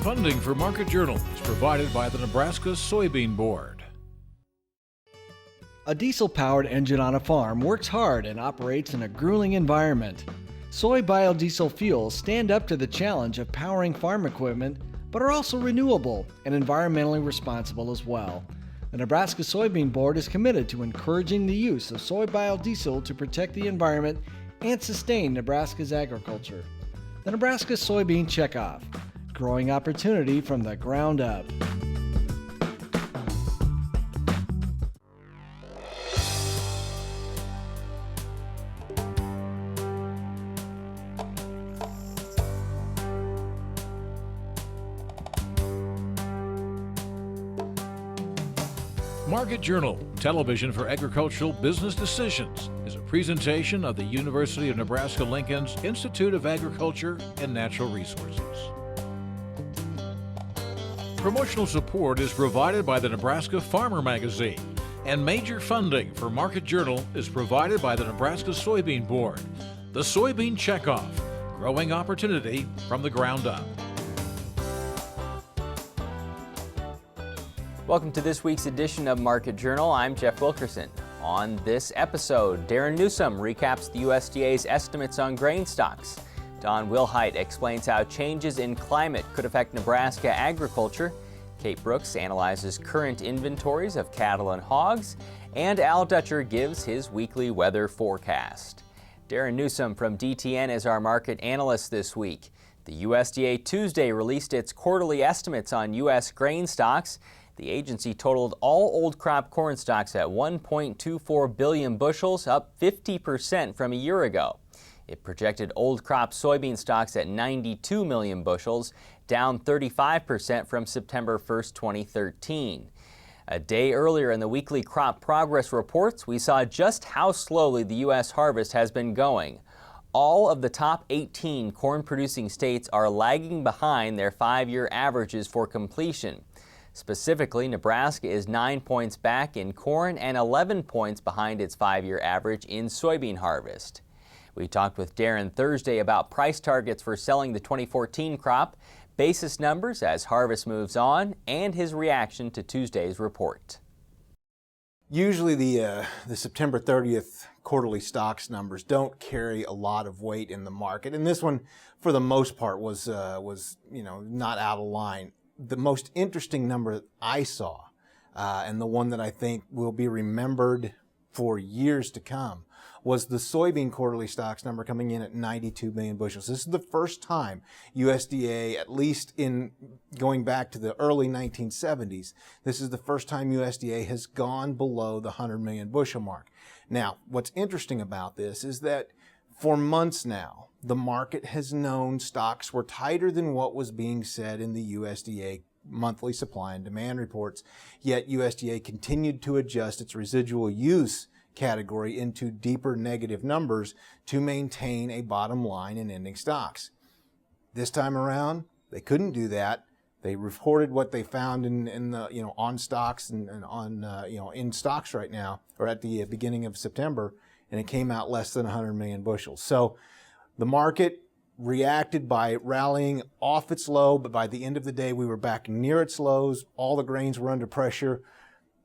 Funding for Market Journal is provided by the Nebraska Soybean Board. A diesel-powered engine on a farm works hard and operates in a grueling environment. Soy biodiesel fuels stand up to the challenge of powering farm equipment, but are also renewable and environmentally responsible as well. The Nebraska Soybean Board is committed to encouraging the use of soy biodiesel to protect the environment and sustain Nebraska's agriculture. The Nebraska Soybean Checkoff, growing opportunity from the ground up. Market Journal, television for agricultural business decisions, is a presentation of the University of Nebraska-Lincoln's Institute of Agriculture and Natural Resources. Promotional support is provided by the Nebraska Farmer Magazine, and major funding for Market Journal is provided by the Nebraska Soybean Board. The Soybean Checkoff, growing opportunity from the ground up. Welcome to this week's edition of Market Journal. I'm Jeff Wilkerson. On this episode, Darin Newsom recaps the USDA's estimates on grain stocks. Don Wilhite explains how changes in climate could affect Nebraska agriculture. Kate Brooks analyzes current inventories of cattle and hogs. And Al Dutcher gives his weekly weather forecast. Darin Newsom from DTN is our market analyst this week. The USDA Tuesday released its quarterly estimates on U.S. grain stocks. The agency totaled all old crop corn stocks at 1.24 billion bushels, up 50% from a year ago. It projected old crop soybean stocks at 92 million bushels, down 35% from September 1st, 2013. A day earlier in the weekly crop progress reports, we saw just how slowly the U.S. harvest has been going. All of the top 18 corn-producing states are lagging behind their 5-year averages for completion. Specifically, Nebraska is 9 points back in corn and 11 points behind its 5-year average in soybean harvest. We talked with Darin Thursday about price targets for selling the 2014 crop, basis numbers as harvest moves on, and his reaction to Tuesday's report. Usually the September 30th quarterly stocks numbers don't carry a lot of weight in the market, and this one, for the most part, was not out of line. The most interesting number I saw, and the one that I think will be remembered for years to come, was the soybean quarterly stocks number coming in at 92 million bushels. This is the first time USDA, at least in going back to the early 1970s, this is the first time USDA has gone below the 100 million bushel mark. Now, what's interesting about this is that for months now, the market has known stocks were tighter than what was being said in the USDA monthly supply and demand reports, yet USDA continued to adjust its residual use category into deeper negative numbers to maintain a bottom line in ending stocks. This time around, they couldn't do that. They reported what they found in the on stocks and on in stocks right now, or at the beginning of September, and it came out less than 100 million bushels. So the market reacted by rallying off its low, but by the end of the day, we were back near its lows. All the grains were under pressure,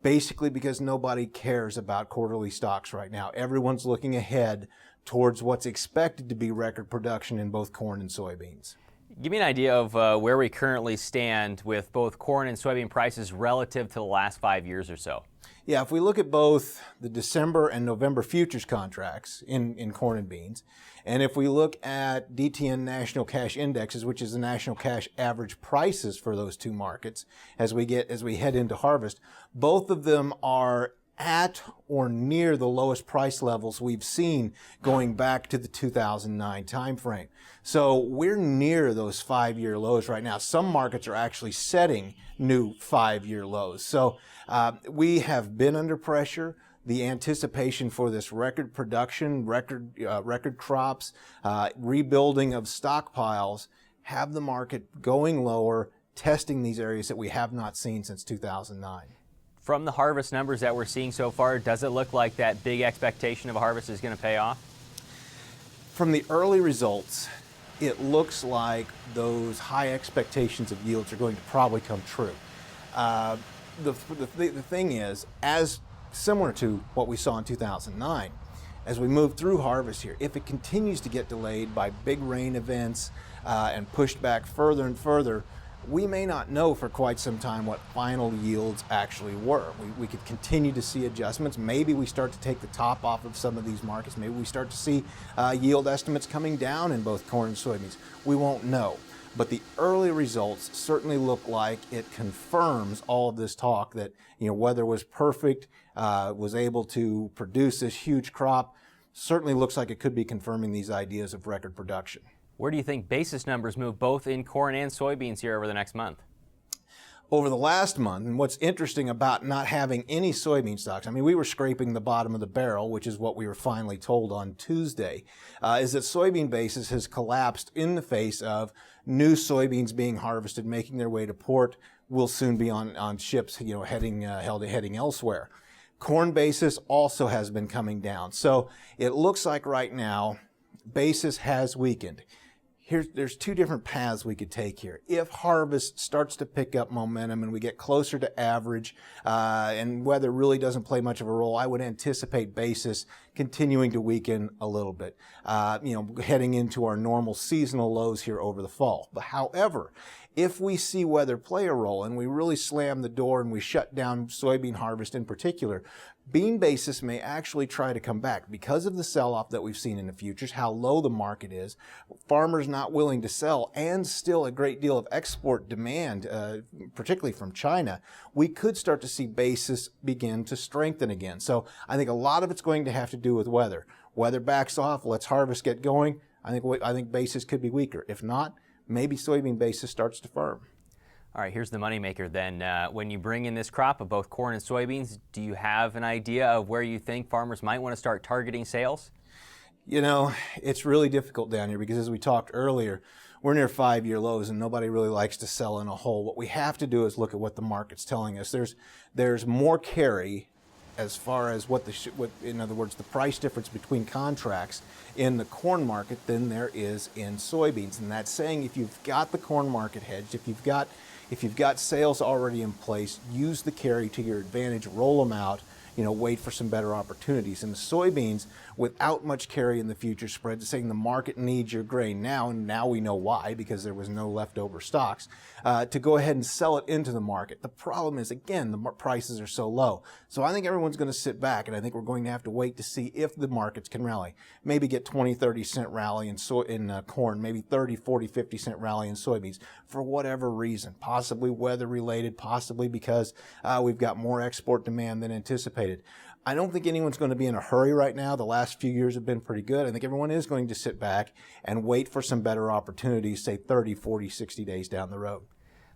basically because nobody cares about quarterly stocks right now. Everyone's looking ahead towards what's expected to be record production in both corn and soybeans. Give me an idea of where we currently stand with both corn and soybean prices relative to the last 5 years or so. Yeah, if we look at both the December and November futures contracts in corn and beans, and if we look at DTN National Cash Indexes, which is the national cash average prices for those two markets, as we head into harvest, both of them are at or near the lowest price levels we've seen going back to the 2009 timeframe. So we're near those 5-year lows right now. Some markets are actually setting new 5-year lows. So we have been under pressure. The anticipation for this record production, record crops, rebuilding of stockpiles have the market going lower, testing these areas that we have not seen since 2009. From the harvest numbers that we're seeing so far, does it look like that big expectation of a harvest is going to pay off? From the early results, it looks like those high expectations of yields are going to probably come true. The thing is, as similar to what we saw in 2009, as we move through harvest here, if it continues to get delayed by big rain events and pushed back further and further, we may not know for quite some time what final yields actually were. We could continue to see adjustments. Maybe we start to take the top off of some of these markets. Maybe we start to see yield estimates coming down in both corn and soybeans. We won't know. But the early results certainly look like it confirms all of this talk that, weather was perfect, was able to produce this huge crop. Certainly looks like it could be confirming these ideas of record production. Where do you think basis numbers move both in corn and soybeans here over the next month? Over the last month, and what's interesting about not having any soybean stocks, we were scraping the bottom of the barrel, which is what we were finally told on Tuesday, is that soybean basis has collapsed in the face of new soybeans being harvested, making their way to port, will soon be on ships, heading elsewhere. Corn basis also has been coming down. So it looks like right now, basis has weakened. There's two different paths we could take here. If harvest starts to pick up momentum and we get closer to average, and weather really doesn't play much of a role, I would anticipate basis continuing to weaken a little bit, heading into our normal seasonal lows here over the fall. But however, if we see weather play a role and we really slam the door and we shut down soybean harvest in particular, bean basis may actually try to come back because of the sell-off that we've seen in the futures, how low the market is, farmers not willing to sell, and still a great deal of export demand, particularly from China. We could start to see basis begin to strengthen again. So I think a lot of it's going to have to do with weather. Weather backs off, lets harvest get going. I think basis could be weaker. If not, maybe soybean basis starts to firm. All right, here's the moneymaker then. When you bring in this crop of both corn and soybeans, do you have an idea of where you think farmers might want to start targeting sales? It's really difficult down here because, as we talked earlier, we're near 5-year lows and nobody really likes to sell in a hole. What we have to do is look at what the market's telling us. There's more carry as far as in other words, the price difference between contracts in the corn market than there is in soybeans. And that's saying if you've got the corn market hedged, if you've got sales already in place, use the carry to your advantage, roll them out, wait for some better opportunities. And the soybeans, without much carry in the future spread, saying the market needs your grain now, and now we know why, because there was no leftover stocks, to go ahead and sell it into the market. The problem is, again, the prices are so low. So I think everyone's going to sit back, and I think we're going to have to wait to see if the markets can rally. Maybe get 20, 30 cent rally in corn, maybe 30, 40, 50 cent rally in soybeans for whatever reason, possibly weather related, possibly because we've got more export demand than anticipated. I don't think anyone's going to be in a hurry right now. The last few years have been pretty good. I think everyone is going to sit back and wait for some better opportunities, say 30, 40, 60 days down the road.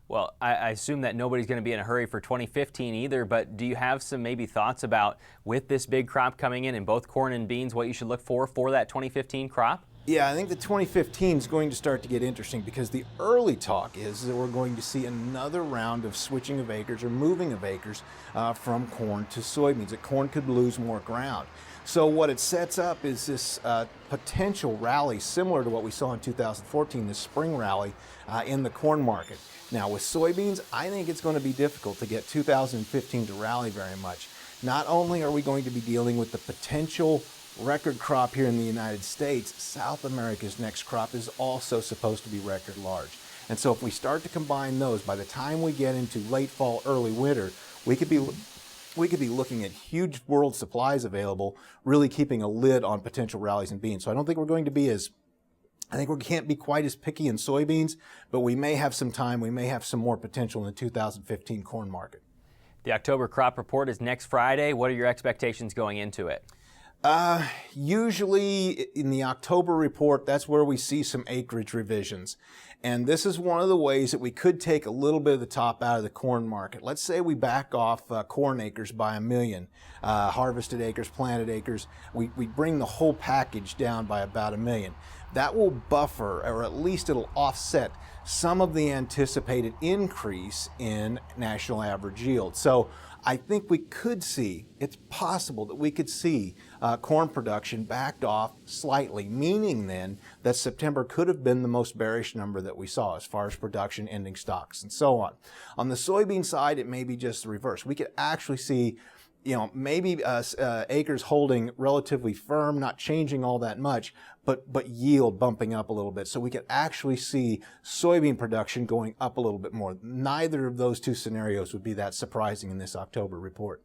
Well, I assume that nobody's going to be in a hurry for 2015 either, but do you have some maybe thoughts about, with this big crop coming in both corn and beans, what you should look for that 2015 crop? Yeah, I think the 2015 is going to start to get interesting because the early talk is that we're going to see another round of switching of acres or moving of acres from corn to soybeans, that corn could lose more ground. So what it sets up is this potential rally similar to what we saw in 2014, this spring rally in the corn market. Now with soybeans, I think it's going to be difficult to get 2015 to rally very much. Not only are we going to be dealing with the potential record crop here in the United States, South America's next crop is also supposed to be record large. And so if we start to combine those, by the time we get into late fall, early winter, we could be looking at huge world supplies available, really keeping a lid on potential rallies in beans. So I don't think we're going to be we can't be quite as picky in soybeans, but we may have some time, we may have some more potential in the 2015 corn market. The October crop report is next Friday. What are your expectations going into it? Usually in the October report, that's where we see some acreage revisions. And this is one of the ways that we could take a little bit of the top out of the corn market. Let's say we back off corn acres by 1 million, harvested acres, planted acres. We bring the whole package down by about 1 million. That will buffer, or at least it'll offset some of the anticipated increase in national average yield. So I think we could see, it's possible that we could see corn production backed off slightly, meaning then that September could have been the most bearish number that we saw as far as production, ending stocks, and so on. On the soybean side, it may be just the reverse. We could actually see, maybe acres holding relatively firm, not changing all that much, but yield bumping up a little bit. So we could actually see soybean production going up a little bit more. Neither of those two scenarios would be that surprising in this October report.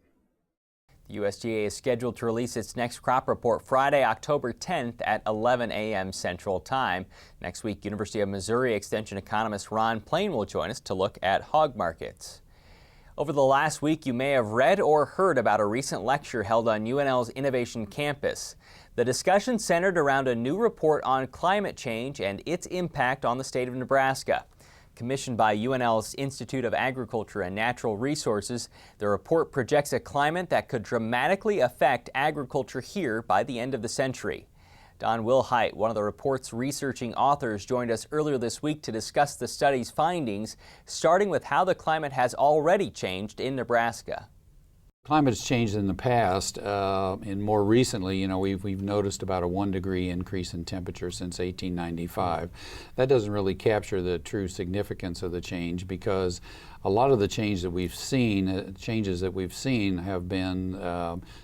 The USDA is scheduled to release its next crop report Friday, October 10th at 11 a.m. Central Time. Next week, University of Missouri Extension economist Ron Plain will join us to look at hog markets. Over the last week, you may have read or heard about a recent lecture held on UNL's Innovation Campus. The discussion centered around a new report on climate change and its impact on the state of Nebraska. Commissioned by UNL's Institute of Agriculture and Natural Resources, the report projects a climate that could dramatically affect agriculture here by the end of the century. Don Wilhite, one of the report's researching authors, joined us earlier this week to discuss the study's findings, starting with how the climate has already changed in Nebraska. Climate has changed in the past, and more recently, we've noticed about a 1 degree increase in temperature since 1895. That doesn't really capture the true significance of the change, because a lot of the changes that we've seen have been,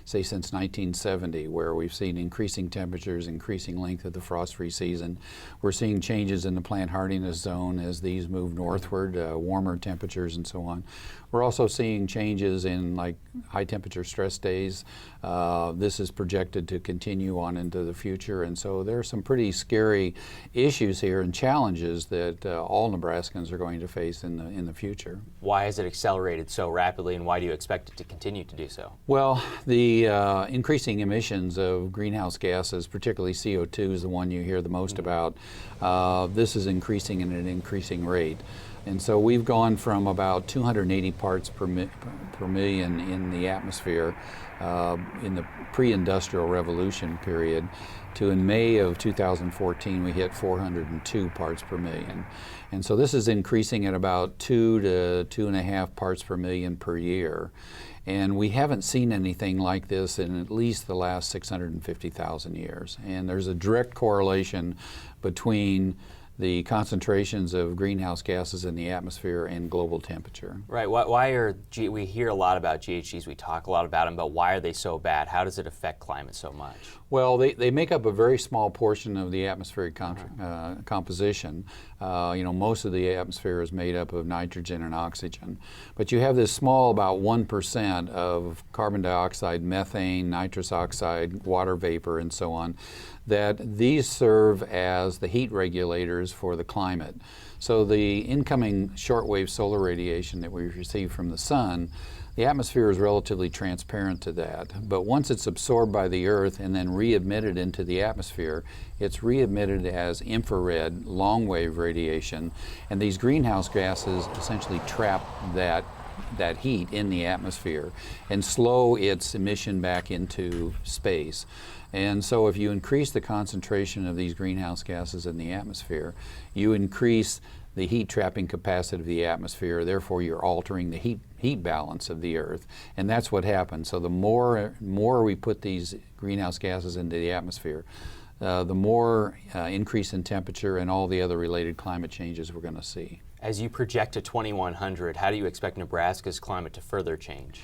say, since 1970, where we've seen increasing temperatures, increasing length of the frost-free season. We're seeing changes in the plant hardiness zone as these move northward, warmer temperatures and so on. We're also seeing changes in high temperature stress days. This is projected to continue on into the future, and so there are some pretty scary issues here and challenges that all Nebraskans are going to face in the future. Why has it accelerated so rapidly, and why do you expect it to continue to do so? Well, the increasing emissions of greenhouse gases, particularly CO2 is the one you hear the most about. This is increasing at an increasing rate. And so we've gone from about 280 parts per million in the atmosphere in the pre-industrial revolution period to, in May of 2014, we hit 402 parts per million. And so this is increasing at about 2 to 2.5 parts per million per year. And we haven't seen anything like this in at least the last 650,000 years. And there's a direct correlation between the concentrations of greenhouse gases in the atmosphere and global temperature. Right. We hear a lot about GHGs, we talk a lot about them, but why are they so bad? How does it affect climate so much? Well, they make up a very small portion of the atmospheric composition. Most of the atmosphere is made up of nitrogen and oxygen. But you have this small, about 1% of carbon dioxide, methane, nitrous oxide, water vapor, and so on, that these serve as the heat regulators for the climate. So the incoming shortwave solar radiation that we receive from the sun, the atmosphere is relatively transparent to that. But once it's absorbed by the Earth and then re-emitted into the atmosphere, it's re-emitted as infrared, long-wave radiation. And these greenhouse gases essentially trap that heat in the atmosphere and slow its emission back into space. And so if you increase the concentration of these greenhouse gases in the atmosphere, you increase the heat trapping capacity of the atmosphere, therefore you're altering the heat balance of the Earth. And that's what happens. So the more we put these greenhouse gases into the atmosphere, the more increase in temperature and all the other related climate changes we're going to see. As you project to 2100, how do you expect Nebraska's climate to further change?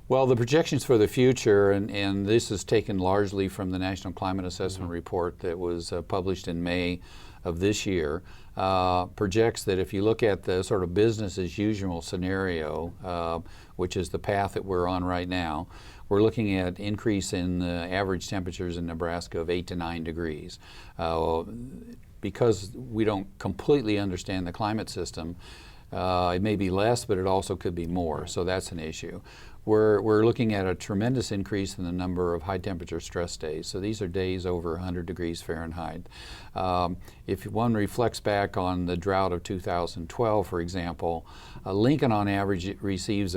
Well, the projections for the future, and this is taken largely from the National Climate Assessment Report that was published in May of this year, projects that if you look at the sort of business as usual scenario, which is the path that we're on right now, we're looking at increase in average temperatures in Nebraska of 8 to 9 degrees. Because we don't completely understand the climate system, it may be less, but it also could be more, so that's an issue. We're looking at a tremendous increase in the number of high temperature stress days. So these are days over 100 degrees Fahrenheit. If one reflects back on the drought of 2012, for example, Lincoln on average records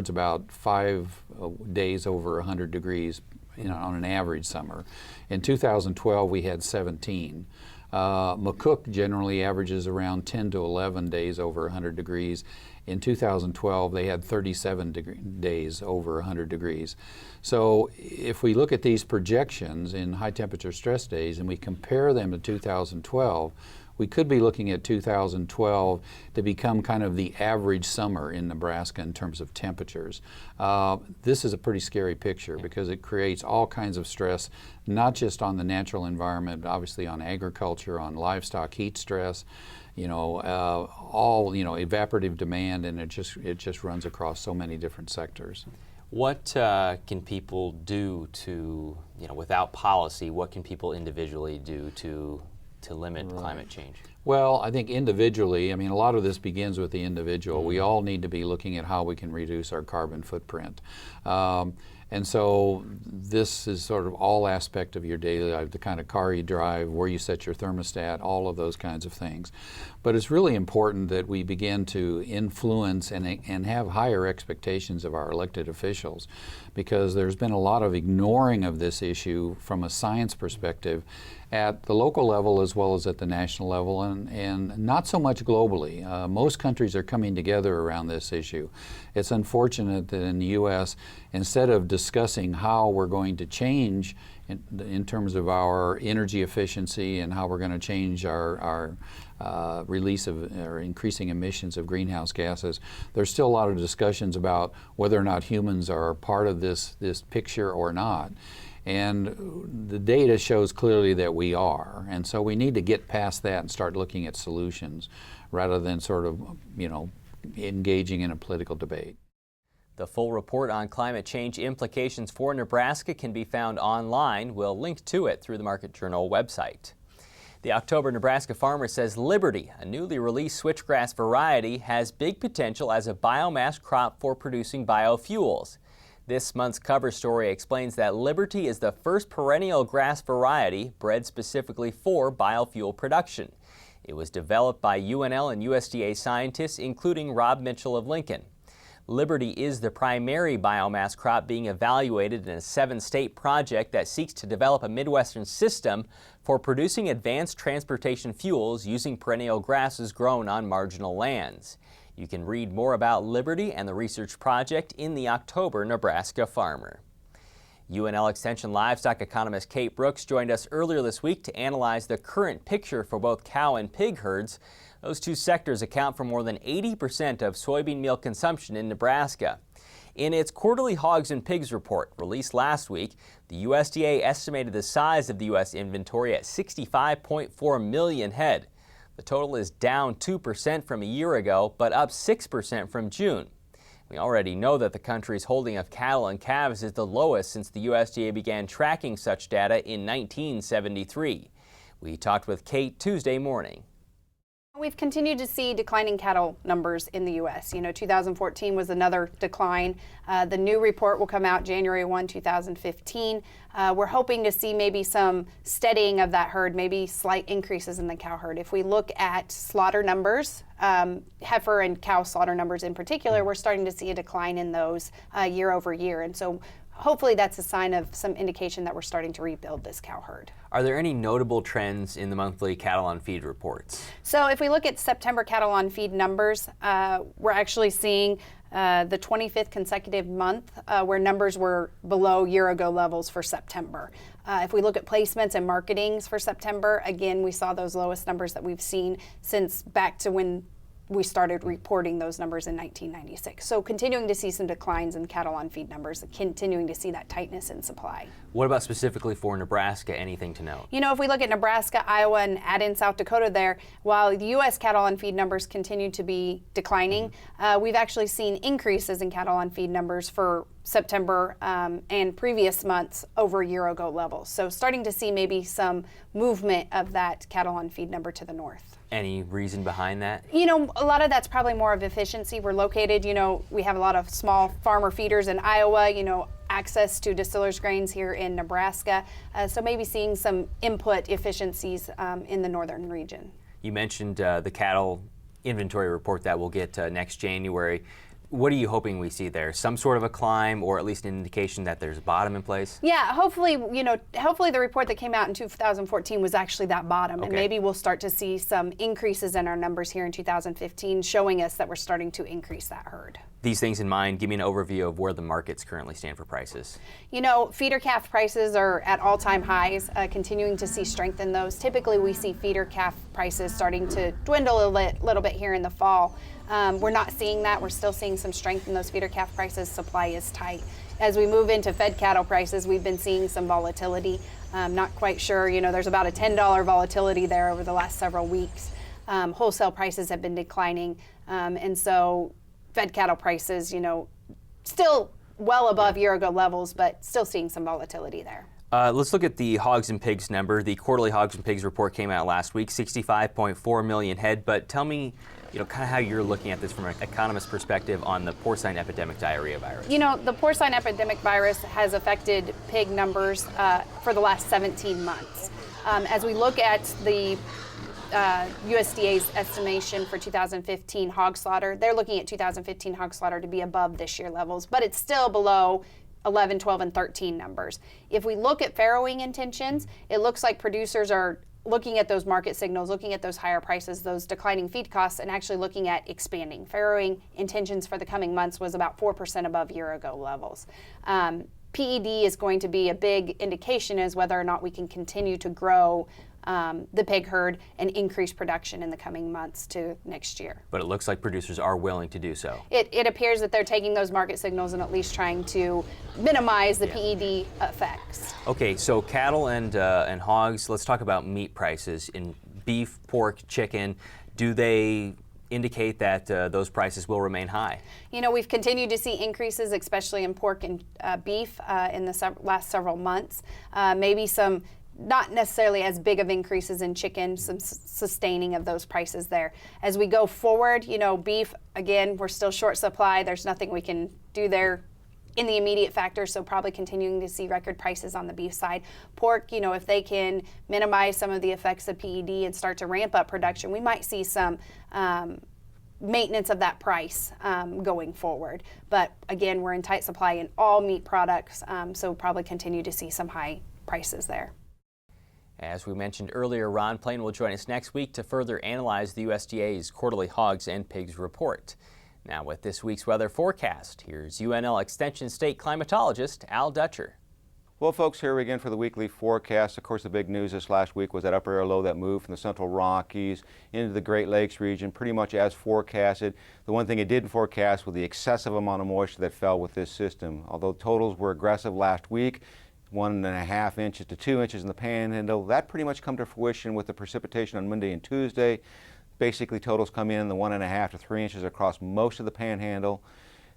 about 5 days over 100 degrees on an average summer. In 2012 we had 17. McCook generally averages around 10 to 11 days over 100 degrees. In 2012, they had 37 days over 100 degrees. So if we look at these projections in high temperature stress days and we compare them to 2012, we could be looking at 2012 to become kind of the average summer in Nebraska in terms of temperatures. This is a pretty scary picture because it creates all kinds of stress, not just on the natural environment, but obviously on agriculture, on livestock heat stress, all evaporative demand, and it just runs across so many different sectors. What can people do to, without policy, what can people individually do to limit climate change? Well, I think individually, a lot of this begins with the individual. We all need to be looking at how we can reduce our carbon footprint. And so this is sort of all aspect of your daily life, the kind of car you drive, where you set your thermostat, all of those kinds of things. But it's really important that we begin to influence and have higher expectations of our elected officials, because there's been a lot of ignoring of this issue from a science perspective at the local level as well as at the national level, and not so much globally. Most countries are coming together around this issue. It's unfortunate that in the U.S., instead of discussing how we're going to change in terms of our energy efficiency and how we're going to change our release of or increasing emissions of greenhouse gases, there's still a lot of discussions about whether or not humans are part of this picture or not. And the data shows clearly that we are. And so we need to get past that and start looking at solutions rather than sort of, engaging in a political debate. The full report on climate change implications for Nebraska can be found online. We'll link to it through the Market Journal website. The October Nebraska Farmer says Liberty, a newly released switchgrass variety, has big potential as a biomass crop for producing biofuels. This month's cover story explains that Liberty is the first perennial grass variety bred specifically for biofuel production. It was developed by UNL and USDA scientists, including Rob Mitchell of Lincoln. Liberty is the primary biomass crop being evaluated in a 7-state project that seeks to develop a Midwestern system for producing advanced transportation fuels using perennial grasses grown on marginal lands. You can read more about Liberty and the research project in the October Nebraska Farmer. UNL Extension livestock economist Kate Brooks joined us earlier this week to analyze the current picture for both cow and pig herds. Those two sectors account for more than 80% of soybean meal consumption in Nebraska. In its quarterly Hogs and Pigs report released last week, the USDA estimated the size of the U.S. inventory at 65.4 million head. The total is down 2% from a year ago, but up 6% from June. We already know that the country's holding of cattle and calves is the lowest since the USDA began tracking such data in 1973. We talked with Kate Tuesday morning. We've continued to see declining cattle numbers in the U.S. 2014 was another decline. The new report will come out January 1, 2015. We're hoping to see maybe some steadying of that herd, maybe slight increases in the cow herd. If we look at slaughter numbers, heifer and cow slaughter numbers in particular, we're starting to see a decline in those year over year. And so hopefully that's a sign of some indication that we're starting to rebuild this cow herd. Are there any notable trends in the monthly cattle on feed reports? So if we look at September cattle on feed numbers, we're actually seeing the 25th consecutive month where numbers were below year-ago levels for September. If we look at placements and marketings for September, again, we saw those lowest numbers that we've seen since back to when we started reporting those numbers in 1996. So continuing to see some declines in cattle on feed numbers, continuing to see that tightness in supply. What about specifically for Nebraska? Anything to note? If we look at Nebraska, Iowa, and add in South Dakota there, while the U.S. cattle on feed numbers continue to be declining, we've actually seen increases in cattle on feed numbers for September and previous months over year-ago levels. So starting to see maybe some movement of that cattle on feed number to the north. Any reason behind that? A lot of that's probably more of efficiency. We're located, we have a lot of small farmer feeders in Iowa, access to distillers grains here in Nebraska. So maybe seeing some input efficiencies in the northern region. You mentioned the cattle inventory report that we'll get next January. What are you hoping we see there? Some sort of a climb, or at least an indication that there's a bottom in place? Yeah, hopefully, hopefully the report that came out in 2014 was actually that bottom, and maybe we'll start to see some increases in our numbers here in 2015, showing us that we're starting to increase that herd. These things in mind, give me an overview of where the markets currently stand for prices. Feeder calf prices are at all-time highs, continuing to see strength in those. Typically, we see feeder calf prices starting to dwindle a little bit here in the fall. We're not seeing that. We're still seeing some strength in those feeder calf prices. Supply is tight. As we move into fed cattle prices, we've been seeing some volatility. Not quite sure, there's about a $10 volatility there over the last several weeks. Wholesale prices have been declining, and so fed cattle prices, still well above year-ago levels, but still seeing some volatility there. Let's look at the hogs and pigs number. The quarterly hogs and pigs report came out last week, 65.4 million head. But tell me, kind of how you're looking at this from an economist perspective on the porcine epidemic diarrhea virus. The porcine epidemic virus has affected pig numbers for the last 17 months. As we look at the USDA's estimation for 2015 hog slaughter, they're looking at 2015 hog slaughter to be above this year levels, but it's still below 11, 12, and 13 numbers. If we look at farrowing intentions, it looks like producers are looking at those market signals, looking at those higher prices, those declining feed costs, and actually looking at expanding. Farrowing intentions for the coming months was about 4% above year-ago levels. PED is going to be a big indication as whether or not we can continue to grow the pig herd and increase production in the coming months to next year. But it looks like producers are willing to do so. It appears that they're taking those market signals and at least trying to minimize the PED effects. Okay, so cattle and hogs, let's talk about meat prices. In beef, pork, chicken, do they indicate that those prices will remain high? We've continued to see increases, especially in pork and beef in the last several months. Maybe some not necessarily as big of increases in chicken, some sustaining of those prices there. As we go forward, beef, again, we're still short supply. There's nothing we can do there in the immediate factor, so probably continuing to see record prices on the beef side. Pork, if they can minimize some of the effects of PED and start to ramp up production, we might see some maintenance of that price going forward. But again, we're in tight supply in all meat products, so probably continue to see some high prices there. As we mentioned earlier, Ron Plain will join us next week to further analyze the USDA's quarterly hogs and pigs report. Now with this week's weather forecast, here's UNL Extension State climatologist Al Dutcher. Well, folks, here again for the weekly forecast. Of course, the big news this last week was that upper air low that moved from the Central Rockies into the Great Lakes region, pretty much as forecasted. The one thing it didn't forecast was the excessive amount of moisture that fell with this system. Although totals were aggressive last week, 1.5 inches to 2 inches in the Panhandle, that pretty much come to fruition with the precipitation on Monday and Tuesday. Basically, totals come in the 1.5 to 3 inches across most of the Panhandle.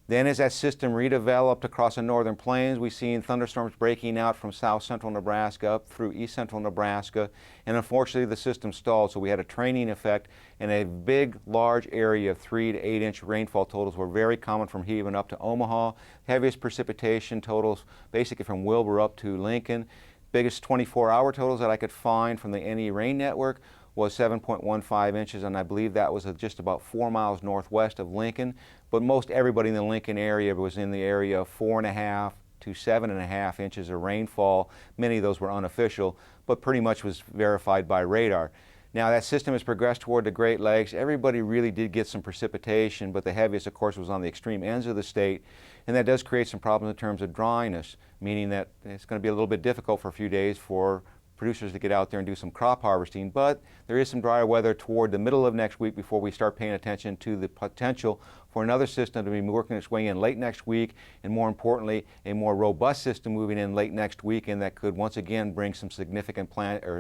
Then as that system redeveloped across the northern plains, we've seen thunderstorms breaking out from south central Nebraska up through east central Nebraska. And unfortunately, the system stalled, so we had a training effect, and a big, large area of 3 to 8 inch rainfall totals were very common from here even up to Omaha. Heaviest precipitation totals basically from Wilbur up to Lincoln. Biggest 24-hour totals that I could find from the NE Rain Network was 7.15 inches, and I believe that was just about 4 miles northwest of Lincoln. But most everybody in the Lincoln area was in the area of 4.5 to 7.5 inches of rainfall. Many of those were unofficial, but pretty much was verified by radar. Now that system has progressed toward the Great Lakes. Everybody really did get some precipitation, but the heaviest, of course, was on the extreme ends of the state. And that does create some problems in terms of dryness, meaning that it's going to be a little bit difficult for a few days for producers to get out there and do some crop harvesting. But there is some drier weather toward the middle of next week before we start paying attention to the potential for another system to be working its way in late next week, and more importantly, a more robust system moving in late next week, and that could once again bring some significant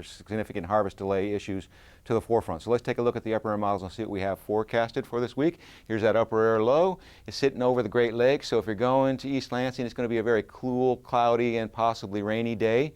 significant harvest delay issues to the forefront. So let's take a look at the upper air models and see what we have forecasted for this week. Here's that upper air low. It's sitting over the Great Lakes, so if you're going to East Lansing, it's going to be a very cool, cloudy, and possibly rainy day.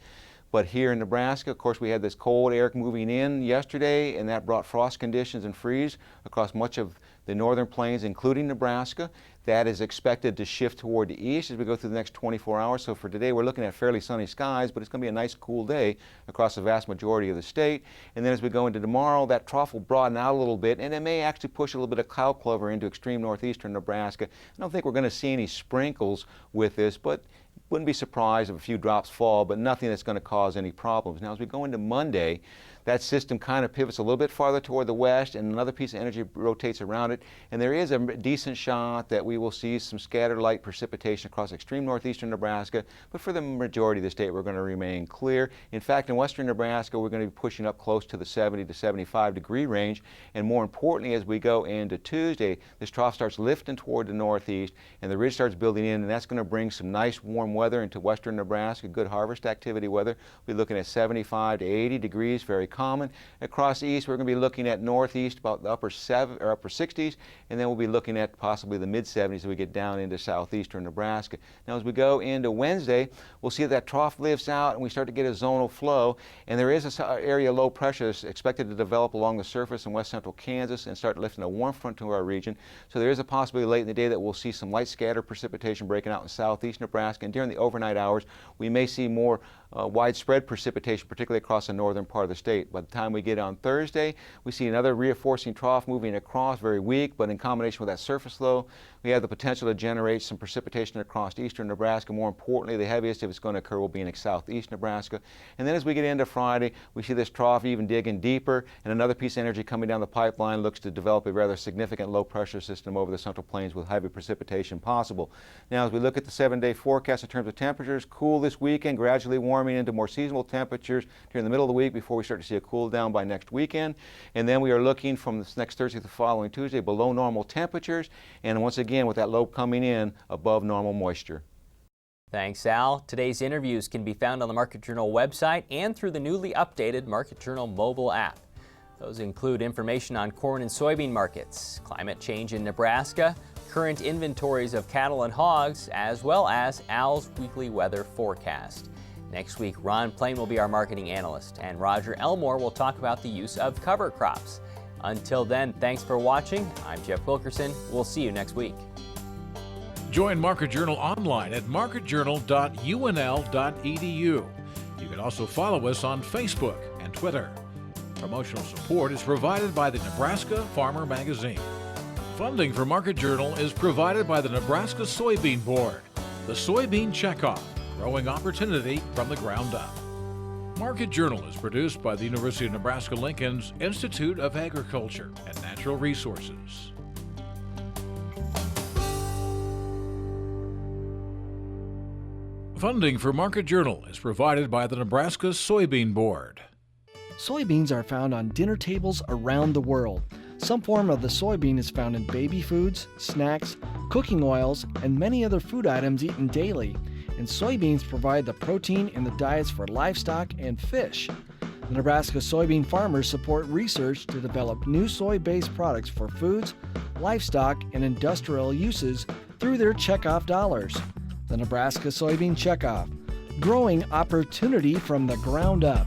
But here in Nebraska, of course, we had this cold air moving in yesterday, and that brought frost conditions and freeze across much of the northern plains, including Nebraska. That is expected to shift toward the east as we go through the next 24 hours. So for today, we're looking at fairly sunny skies, but it's going to be a nice cool day across the vast majority of the state. And then as we go into tomorrow, that trough will broaden out a little bit, and it may actually push a little bit of cloud cover into extreme northeastern Nebraska. I don't think we're going to see any sprinkles with this, but wouldn't be surprised if a few drops fall, but nothing that's going to cause any problems. Now, as we go into Monday, that system kind of pivots a little bit farther toward the west, and another piece of energy rotates around it. And there is a decent shot that we will see some scattered light precipitation across extreme northeastern Nebraska, but for the majority of the state, we're going to remain clear. In fact, in western Nebraska, we're going to be pushing up close to the 70 to 75 degree range. And more importantly, as we go into Tuesday, this trough starts lifting toward the northeast, and the ridge starts building in, and that's going to bring some nice warm weather into western Nebraska, good harvest activity weather. We'll be looking at 75 to 80 degrees, very common. Across the east, we're going to be looking at northeast about the upper 60s, and then we'll be looking at possibly the mid 70s as we get down into southeastern Nebraska. Now, as we go into Wednesday, we'll see that trough lifts out and we start to get a zonal flow, and there is an area of low pressure that's expected to develop along the surface in west central Kansas and start lifting a warm front to our region. So there is a possibility late in the day that we'll see some light scattered precipitation breaking out in southeast Nebraska, and during the overnight hours, we may see more widespread precipitation, particularly across the northern part of the state. By the time we get on Thursday, we see another reinforcing trough moving across, very weak, but in combination with that surface low, we have the potential to generate some precipitation across eastern Nebraska. More importantly, the heaviest, if it's going to occur, will be in southeast Nebraska. And then as we get into Friday, we see this trough even digging deeper, and another piece of energy coming down the pipeline looks to develop a rather significant low pressure system over the central plains with heavy precipitation possible. Now, as we look at the 7-day forecast in terms of temperatures, cool this weekend, gradually warming into more seasonal temperatures during the middle of the week before we start to see a cool down by next weekend. And then we are looking from this next Thursday to the following Tuesday below normal temperatures, and once again with that low coming in above normal moisture. Thanks, Al. Today's interviews can be found on the Market Journal website and through the newly updated Market Journal mobile app. Those include information on corn and soybean markets, climate change in Nebraska, current inventories of cattle and hogs, as well as Al's weekly weather forecast. Next week, Ron Plain will be our marketing analyst, and Roger Elmore will talk about the use of cover crops. Until then, thanks for watching. I'm Jeff Wilkerson. We'll see you next week. Join Market Journal online at marketjournal.unl.edu. You can also follow us on Facebook and Twitter. Promotional support is provided by the Nebraska Farmer Magazine. Funding for Market Journal is provided by the Nebraska Soybean Board. The Soybean Checkoff, growing opportunity from the ground up. Market Journal is produced by the University of Nebraska-Lincoln's Institute of Agriculture and Natural Resources. Funding for Market Journal is provided by the Nebraska Soybean Board. Soybeans are found on dinner tables around the world. Some form of the soybean is found in baby foods, snacks, cooking oils, and many other food items eaten daily. And soybeans provide the protein in the diets for livestock and fish. The Nebraska soybean farmers support research to develop new soy-based products for foods, livestock, and industrial uses through their checkoff dollars. The Nebraska Soybean Checkoff, growing opportunity from the ground up.